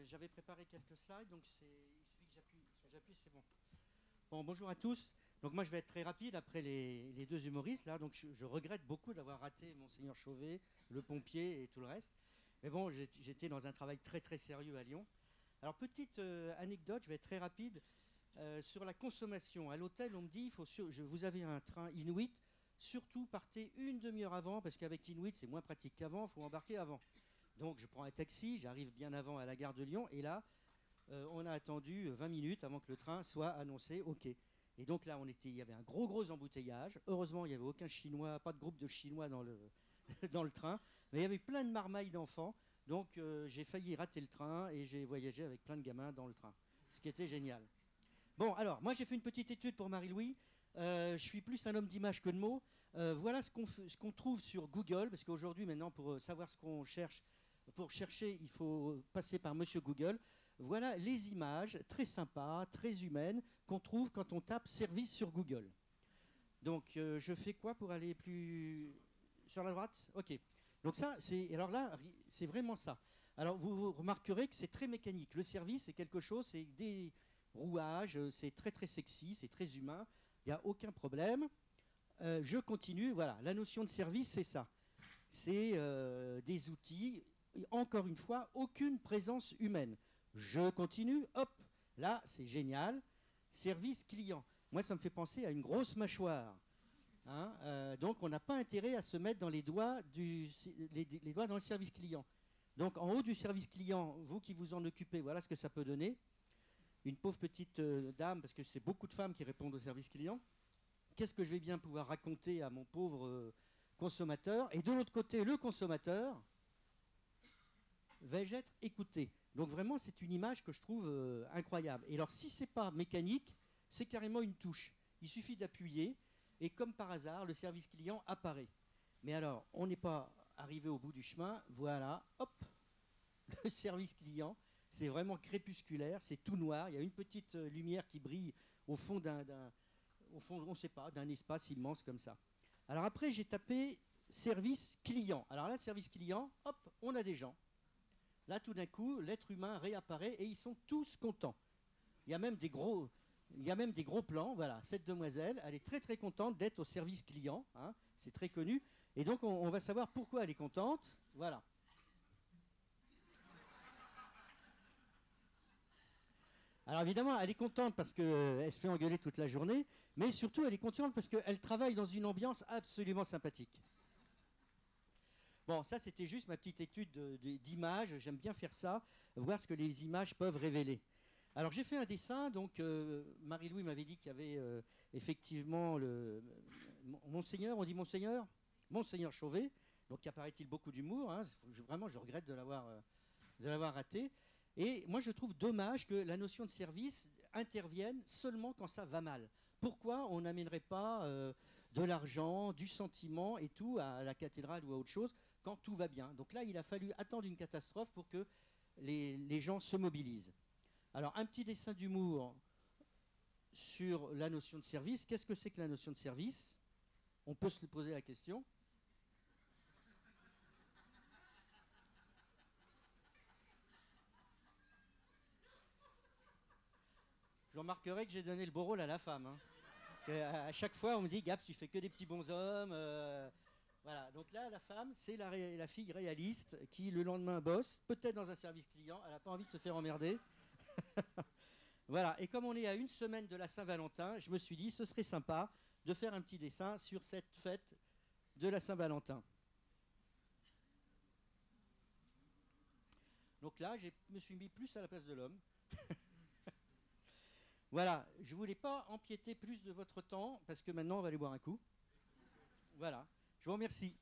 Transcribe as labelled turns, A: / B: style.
A: j'avais préparé quelques slides, donc il suffit que j'appuie, c'est bon. Bon, bonjour à tous. Donc moi je vais être très rapide après les deux humoristes là. Donc je regrette beaucoup d'avoir raté Monseigneur Chauvet, le pompier et tout le reste. Mais bon, j'étais dans un travail très très sérieux à Lyon. Alors petite anecdote, je vais être très rapide sur la consommation. À l'hôtel, on me dit, vous avez un train Inuit, surtout partez une demi-heure avant parce qu'avec Inuit c'est moins pratique qu'avant, il faut embarquer avant. Donc je prends un taxi, j'arrive bien avant à la gare de Lyon et là on a attendu 20 minutes avant que le train soit annoncé OK. Et donc là il y avait un gros embouteillage. Heureusement il n'y avait aucun Chinois, pas de groupe de Chinois dans le, dans le train, mais il y avait plein de marmailles d'enfants. Donc j'ai failli rater le train et j'ai voyagé avec plein de gamins dans le train, ce qui était génial. Bon alors moi j'ai fait une petite étude pour Marie-Louis. Je suis plus un homme d'image que de mots. Voilà ce qu'on trouve sur Google, parce qu'aujourd'hui maintenant pour savoir ce qu'on cherche, pour chercher, il faut passer par Monsieur Google. Voilà les images très sympas, très humaines qu'on trouve quand on tape service sur Google. Donc je fais quoi pour aller plus sur la droite? OK. Donc ça, alors là, c'est vraiment ça. Alors vous remarquerez que c'est très mécanique. Le service, c'est quelque chose, c'est des rouages, c'est très très sexy, c'est très humain. Il n'y a aucun problème. Je continue. Voilà, la notion de service, c'est ça. C'est des outils. Encore une fois, aucune présence humaine. Je continue, hop, là c'est génial. Service client. Moi ça me fait penser à une grosse mâchoire. Hein, donc on n'a pas intérêt à se mettre dans les doigts, les doigts dans le service client. Donc en haut du service client, vous qui vous en occupez, voilà ce que ça peut donner. Une pauvre petite dame, parce que c'est beaucoup de femmes qui répondent au service client. Qu'est-ce que je vais bien pouvoir raconter à mon pauvre consommateur? Et de l'autre côté, le consommateur, vais-je être écouté? Donc vraiment, c'est une image que je trouve incroyable. Et alors, si c'est pas mécanique, c'est carrément une touche. Il suffit d'appuyer, et comme par hasard, le service client apparaît. Mais alors, on n'est pas arrivé au bout du chemin. Voilà, hop, le service client. C'est vraiment crépusculaire, c'est tout noir. Il y a une petite lumière qui brille au fond on ne sait pas, d'un espace immense comme ça. Alors après, j'ai tapé service client. Alors là, service client, hop, on a des gens. Là, tout d'un coup, l'être humain réapparaît et ils sont tous contents. Il y a même des gros plans. Voilà, cette demoiselle, elle est très très contente d'être au service client. Hein, c'est très connu. Et donc, on va savoir pourquoi elle est contente. Voilà. Alors évidemment, elle est contente parce qu'elle se fait engueuler toute la journée, mais surtout, elle est contente parce qu'elle travaille dans une ambiance absolument sympathique. Bon, ça, c'était juste ma petite étude d'image. J'aime bien faire ça, voir ce que les images peuvent révéler. Alors, j'ai fait un dessin. Donc, Marie-Louis m'avait dit qu'il y avait effectivement Monseigneur, on dit Monseigneur? Monseigneur Chauvet. Donc, il apparaît-il beaucoup d'humour. Hein. Vraiment, je regrette de l'avoir raté. Et moi, je trouve dommage que la notion de service intervienne seulement quand ça va mal. Pourquoi on n'amènerait pas de l'argent, du sentiment et tout à la cathédrale ou à autre chose quand tout va bien? Donc là, il a fallu attendre une catastrophe pour que les gens se mobilisent. Alors, un petit dessin d'humour sur la notion de service. Qu'est-ce que c'est que la notion de service? On peut se poser la question. Je remarquerai que j'ai donné le beau rôle à la femme. Hein. À chaque fois, on me dit, Gaps, tu fais que des petits bonshommes. Voilà. Donc là, la femme, c'est la fille réaliste qui, le lendemain, bosse, peut-être dans un service client. Elle n'a pas envie de se faire emmerder. Voilà. Et comme on est à une semaine de la Saint-Valentin, je me suis dit, ce serait sympa de faire un petit dessin sur cette fête de la Saint-Valentin. Donc là, je me suis mis plus à la place de l'homme. Voilà, je ne voulais pas empiéter plus de votre temps, parce que maintenant, on va aller boire un coup. Voilà, je vous remercie.